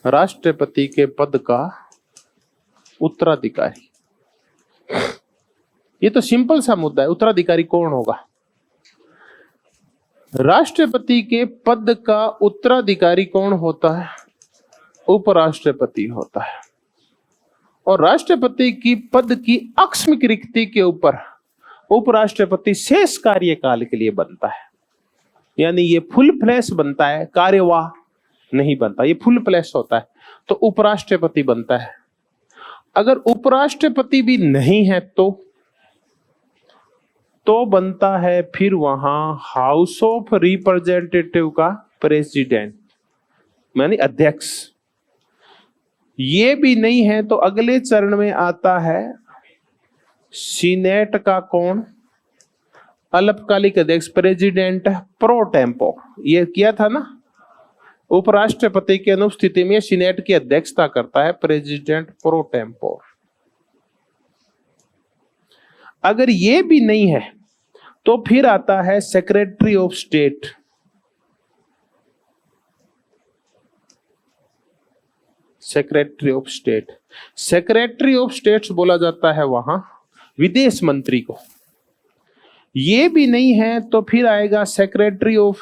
राष्ट्रपति के पद का उत्तराधिकारी। ये तो सिंपल सा मुद्दा है, उत्तराधिकारी कौन होगा? राष्ट्रपति के पद का उत्तराधिकारी कौन होता है? उपराष्ट्रपति होता है। और राष्ट्रपति की पद की आकस्मिक रिक्ति के ऊपर उपराष्ट्रपति शेष कार्यकाल के लिए बनता है। यानी ये फुल फ्लैश बनता है, कार्यवाह नहीं बनता, ये फुल फ्लैश होता है तो उपराष्ट्रपति बनता है। अगर उपराष्ट्रपति भी नहीं है तो बनता है फिर वहां हाउस ऑफ रिप्रेजेंटेटिव का प्रेसिडेंट, यानी अध्यक्ष। ये भी नहीं है तो अगले चरण में आता है सीनेट का कौन? अल्पकालिक अध्यक्ष, प्रेसिडेंट प्रो टेम्पो। ये किया था ना, उपराष्ट्रपति की अनुपस्थिति में सीनेट की अध्यक्षता करता है प्रेसिडेंट प्रो टेम्पो। अगर ये भी नहीं है तो फिर आता है secretary of state. Secretary of state, secretary of state बोला जाता है वहां विदेश मंत्री को। ये भी नहीं है तो फिर आएगा सेक्रेटरी ऑफ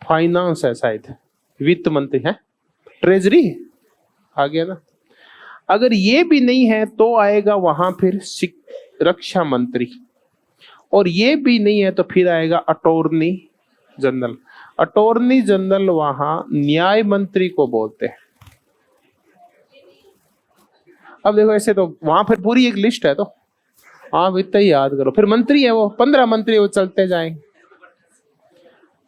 फाइनेंस, है शायद वित्त मंत्री, है ट्रेजरी आ गया ना। अगर ये भी नहीं है तो आएगा वहां फिर रक्षा मंत्री। और ये भी नहीं है तो फिर आएगा अटॉर्नी जनरल। अटॉर्नी जनरल वहां न्याय मंत्री को बोलते हैं। अब देखो ऐसे तो वहां फिर पूरी एक लिस्ट है, तो आप इतना ही याद करो। फिर मंत्री है वो 15 मंत्री, वो चलते जाएंगे।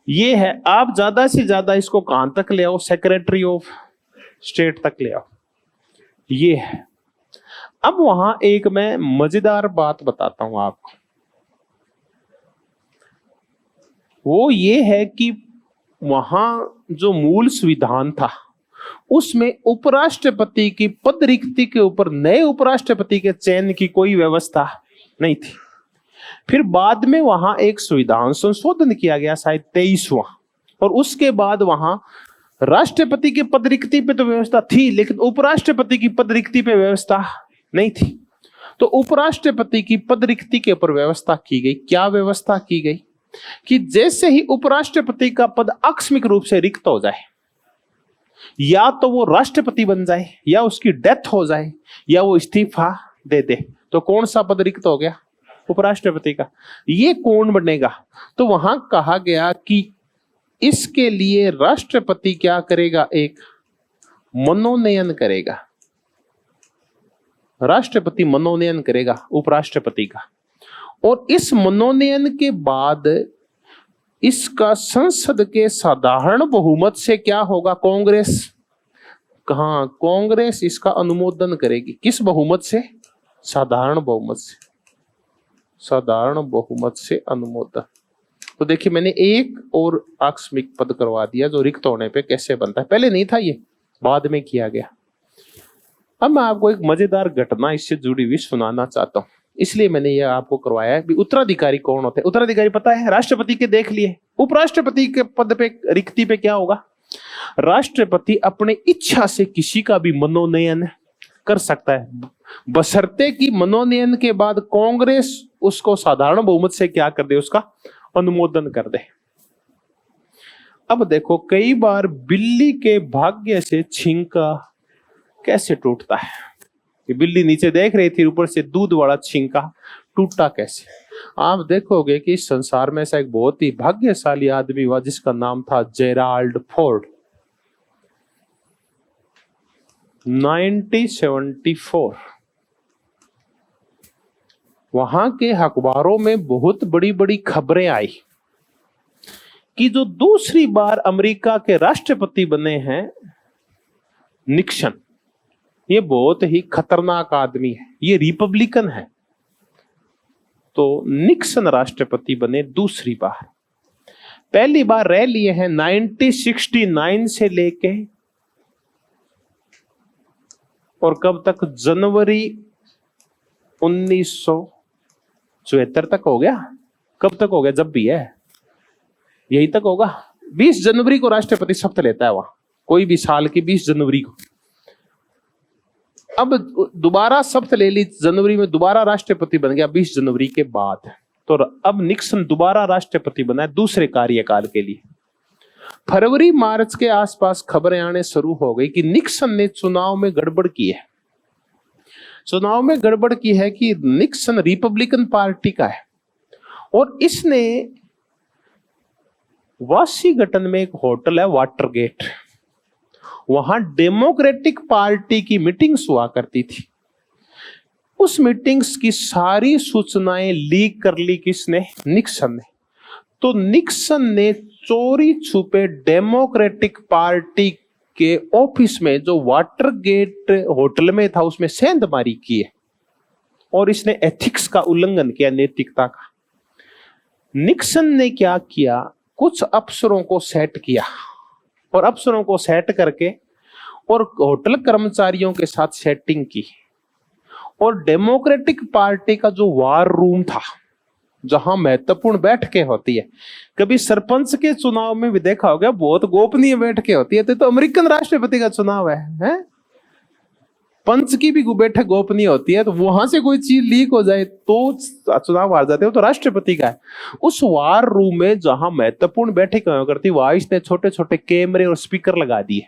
ये है, आप ज्यादा से ज्यादा इसको कहां तक ले आओ? सेक्रेटरी ऑफ स्टेट तक ले आओ। ये है। अब वहां एक मैं मजेदार बात बताता हूं आपको। वो ये है कि वहां जो मूल संविधान था उसमें उपराष्ट्रपति की पद रिक्ति के ऊपर नए उपराष्ट्रपति के चयन की कोई व्यवस्था नहीं थी। फिर बाद में वहां एक संविधान संशोधन किया गया, शायद 23वां, और उसके बाद वहां राष्ट्रपति की पद रिक्ति पे तो व्यवस्था थी, लेकिन उपराष्ट्रपति की पद रिक्ति पे व्यवस्था नहीं थी। तो उपराष्ट्रपति की पद रिक्ति के ऊपर व्यवस्था की गई। क्या व्यवस्था की गई? कि जैसे ही उपराष्ट्रपति का पद आकस्मिक रूप से रिक्त हो जाए, या तो वो राष्ट्रपति बन जाए, या उसकी डेथ हो जाए, या वो इस्तीफा दे दे, तो कौन सा पद रिक्त हो गया? उपराष्ट्रपति का। ये कौन बनेगा? तो वहां कहा गया कि इसके लिए राष्ट्रपति क्या करेगा? एक मनोनयन करेगा। राष्ट्रपति मनोनयन करेगा उपराष्ट्रपति का, और इस मनोनयन के बाद इसका संसद के साधारण बहुमत से क्या होगा? कांग्रेस, कहां? कांग्रेस इसका अनुमोदन करेगी। किस बहुमत से? साधारण बहुमत से। साधारण बहुमत से अनुमोदन। तो देखिए, मैंने एक और आकस्मिक पद करवा दिया जो रिक्त होने पे कैसे बनता है। पहले नहीं था, ये बाद में किया गया। अब मैं आपको एक मजेदार घटना इससे जुड़ी हुई सुनाना चाहता हूं, इसलिए मैंने ये आपको करवाया है कि उत्तराधिकारी कौन होते हैं। उत्तराधिकारी पता है, राष्ट्रपति के देख लिए। उपराष्ट्रपति के पद पे रिक्ति पे क्या होगा? राष्ट्रपति अपने इच्छा से किसी का भी मनोनयन कर सकता है, बशर्ते कि मनोनयन के बाद कांग्रेस उसको साधारण बहुमत से क्या कर दे? उसका अनुमोदन कर दे। अब देखो, कई बार बिल्ली के भाग्य से छिंका कैसे टूटता है। कि बिल्ली नीचे देख रही थी, ऊपर से दूध वाला छिंका टूटा कैसे। आप देखोगे कि इस संसार में ऐसा एक बहुत ही भाग्यशाली आदमी हुआ जिसका नाम था जेराल्ड फोर्ड। 1974 वहां के अखबारों में बहुत बड़ी बड़ी खबरें आई कि जो दूसरी बार अमेरिका के राष्ट्रपति बने हैं निक्सन, ये बहुत ही खतरनाक आदमी है, ये रिपब्लिकन है। तो निक्सन राष्ट्रपति बने दूसरी बार। पहली बार रह लिए हैं 1969 से लेके, और कब तक? जनवरी 1974 तक हो गया। कब तक हो गया? जब भी है यही तक होगा। 20 जनवरी को राष्ट्रपति शपथ लेता है वहां। कोई भी साल की 20 जनवरी को। अब दोबारा शपथ ले ली, जनवरी में दोबारा राष्ट्रपति बन गया 20 जनवरी के बाद। तो अब निक्सन दोबारा राष्ट्रपति बना है दूसरे कार्यकाल के लिए। फरवरी मार्च के आसपास खबरें आने शुरू हो गई कि निक्सन ने चुनाव में गड़बड़ की है। चुनाव में गड़बड़ की है कि निक्सन रिपब्लिकन पार्टी का है और इसने वाशिंगटन में एक होटल है वाटरगेट, वहां डेमोक्रेटिक पार्टी की मीटिंग्स हुआ करती थी। उस मीटिंग्स की सारी सूचनाएं लीक कर ली किसने? निक्सन ने। तो निक्सन ने चोरी छुपे डेमोक्रेटिक पार्टी के ऑफिस में जो वाटरगेट होटल में था उसमें सेंधमारी की है और इसने एथिक्स का उल्लंघन किया, नैतिकता का। निक्सन ने क्या किया? कुछ अफसरों को सेट किया और अफसरों को सेट करके और होटल कर्मचारियों के साथ सेटिंग की और डेमोक्रेटिक पार्टी का जो वार रूम था जहां महत्वपूर्ण बैठकें होती है, कभी सरपंच के चुनाव में भी देखा होगा बहुत गोपनीय बैठकें होती है, तो अमेरिकन राष्ट्रपति का चुनाव है? पंच की भी बैठक गोपनीय होती है, तो वहां से कोई चीज लीक हो जाए तो चुनाव हार जाते हो तो राष्ट्रपति का है। उस वार रूम में जहां महत्वपूर्ण बैठक हुआ करती वहां इसने छोटे छोटे कैमरे और स्पीकर लगा दिए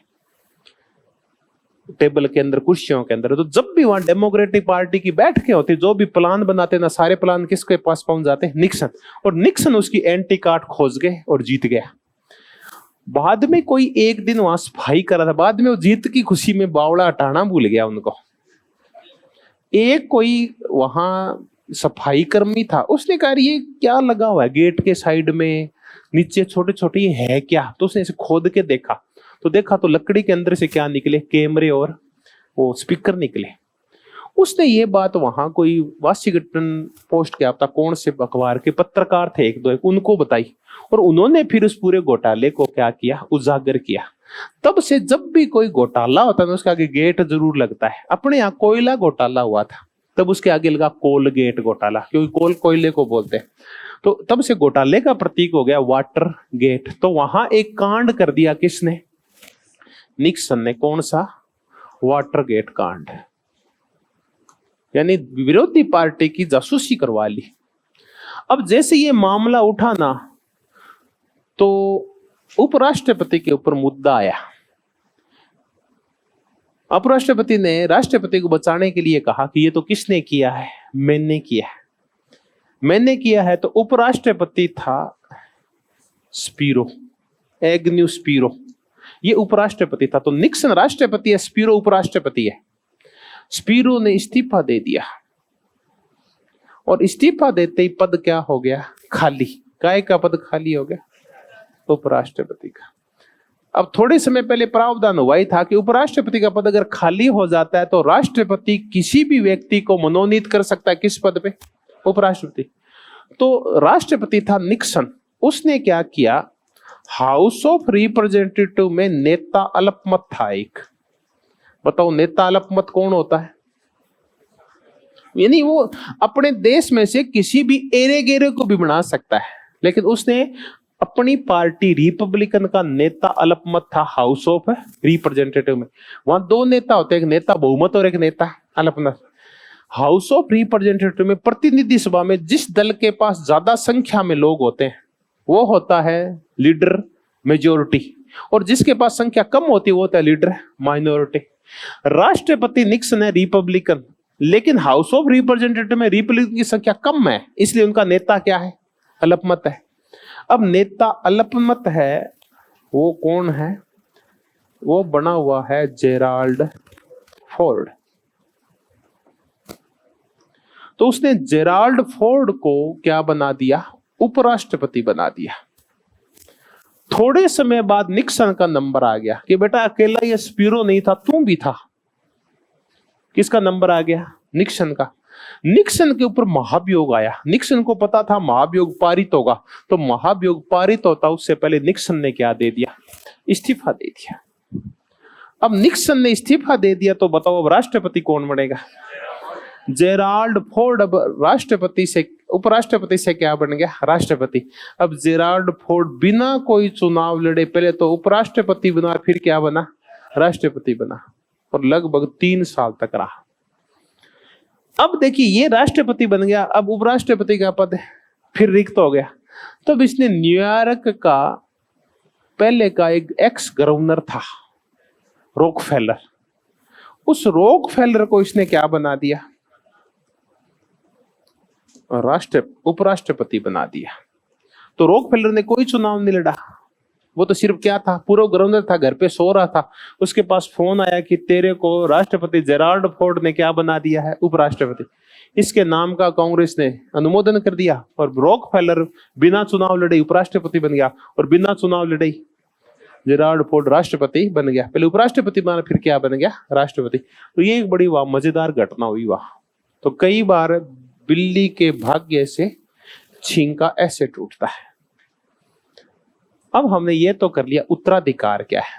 टेबल के अंदर, कुर्सियों के अंदर। तो जब भी वहां डेमोक्रेटिक पार्टी की बैठकें होती, जो भी प्लान बनाते ना, सारे प्लान किसके पास पहुंच जाते? निक्सन। और निक्सन उसकी एंटी कार्ड खोज गए और जीत गया। बाद में कोई एक दिन वहां सफाई कर रहा था, बाद में वो जीत की खुशी में बावड़ा हटाना भूल गया उनको। एक कोई वहां सफाई कर्मी था, उसने कहा ये क्या लगा हुआ है गेट के साइड में, नीचे छोटे छोटे, ये है क्या? तो उसने इसे खोद के देखा तो लकड़ी के अंदर से क्या निकले? कैमरे और वो स्पीकर निकले। उसने ये बात वहां कोई वाशिंगटन पोस्ट क्या पता कौन से अखबार के पत्रकार थे एक दो, उनको बताई और उन्होंने फिर उस पूरे घोटाले को क्या किया? उजागर किया। तब से जब भी कोई घोटाला होता है उसके आगे गेट जरूर लगता है। अपने यहाँ कोयला घोटाला हुआ था, तब उसके आगे लगा कोल गेट घोटाला, क्योंकि कोयले को बोलते हैं। तो तब से घोटाले का प्रतीक हो गया वाटर गेट। तो वहां एक कांड कर दिया किसने? निक्सन ने। कौन सा? वाटर गेट कांड, यानी विरोधी पार्टी की जासूसी करवा ली। अब जैसे ये मामला उठा ना, तो उपराष्ट्रपति के ऊपर मुद्दा आया। उपराष्ट्रपति ने राष्ट्रपति को बचाने के लिए कहा कि ये तो किसने किया है? मैंने किया है, मैंने किया है। तो उपराष्ट्रपति था स्पीरो, एग्न्यू स्पीरो, ये उपराष्ट्रपति था। तो निक्सन राष्ट्रपति है, स्पीरो उपराष्ट्रपति है। स्पीरो ने इस्तीफा दे दिया और इस्तीफा देते ही पद क्या हो गया? खाली। काय का पद खाली हो गया? उपराष्ट्रपति का। अब थोड़े समय पहले प्रावधान हुआ ही था कि उपराष्ट्रपति का पद अगर खाली हो जाता है तो राष्ट्रपति किसी भी व्यक्ति को मनोनीत कर सकता है। किस पद पे? उपराष्ट्रपति। तो राष्ट्रपति था निक्सन। उसने क्या किया? हाउस ऑफ रिप्रेजेंटेटिव में नेता अल्पमत था एक। बताओ नेता अल्पमत कौन होता है? यानी वो अपने देश में से किसी भी एरे गेरे को भी बना सकता है, लेकिन उसने अपनी पार्टी रिपब्लिकन का नेता अल्पमत था हाउस ऑफ रिप्रेजेंटेटिव में। वहां दो नेता होते हैं, एक नेता बहुमत और एक नेता अल्पमत। हाउस ऑफ रिप्रेजेंटेटिव में प्रतिनिधि सभा में जिस दल के पास ज्यादा संख्या में लोग होते हैं वो होता है लीडर मेजोरिटी, और जिसके पास संख्या कम होती है वो होता है लीडर माइनॉरिटी। राष्ट्रपति निक्सन है रिपब्लिकन, लेकिन हाउस ऑफ रिप्रेजेंटेटिव में रिपब्लिकन की संख्या कम है, इसलिए उनका नेता क्या है? अल्पमत है। अब नेता अल्पमत है वो कौन है? वो बना हुआ है जेराल्ड फोर्ड। तो उसने जेराल्ड फोर्ड को क्या बना दिया? उपराष्ट्रपति बना दिया। थोड़े समय बाद निक्सन का नंबर आ गया कि बेटा अकेला ये स्पीरो नहीं था, तू भी था। किसका नंबर आ गया? निक्सन का। निक्सन के ऊपर महाभियोग आया। निक्सन को पता था महाभियोग पारित होगा, तो महाभियोग पारित होता उससे पहले निक्सन ने क्या दे दिया? इस्तीफा दे दिया। अब निक्सन ने इस्तीफा दे दिया तो बताओ अब राष्ट्रपति कौन बनेगा? Gerald Ford. अब राष्ट्रपति से उपराष्ट्रपति से क्या बन गया? राष्ट्रपति। अब जेराल्ड फोर्ड बिना कोई चुनाव लड़े पहले तो उपराष्ट्रपति बना, फिर क्या बना? राष्ट्रपति बना और लगभग 3 साल तक रहा। अब देखिए ये राष्ट्रपति बन गया, अब उपराष्ट्रपति का पद फिर रिक्त हो गया। तो इसने न्यूयॉर्क का पहले का एक एक्स गवर्नर था रॉकफेलर, उस रॉकफेलर को इसने क्या बना दिया, उपराष्ट्रपति बना दिया। तो रॉकफेलर ने कोई चुनाव नहीं लड़ा, वो तो सिर्फ क्या था, पूर्व गवर्नर था, घर पे सो रहा था। उसके पास फोन आया कि तेरे को राष्ट्रपति जेराल्ड फोर्ड ने क्या बना दिया है, उपराष्ट्रपति। इसके नाम का कांग्रेस ने अनुमोदन कर दिया और रॉकफेलर बिना चुनाव लड़े उपराष्ट्रपति बन गया और बिना चुनाव लड़े जेराल्ड फोर्ड राष्ट्रपति बन गया। पहले उपराष्ट्रपति बना, फिर क्या बन गया, राष्ट्रपति। तो ये एक बड़ी मजेदार घटना हुई वहां। तो कई बार बिल्ली के भाग्य से छींका ऐसे टूटता है। अब हमने ये तो कर लिया उत्तराधिकार क्या है।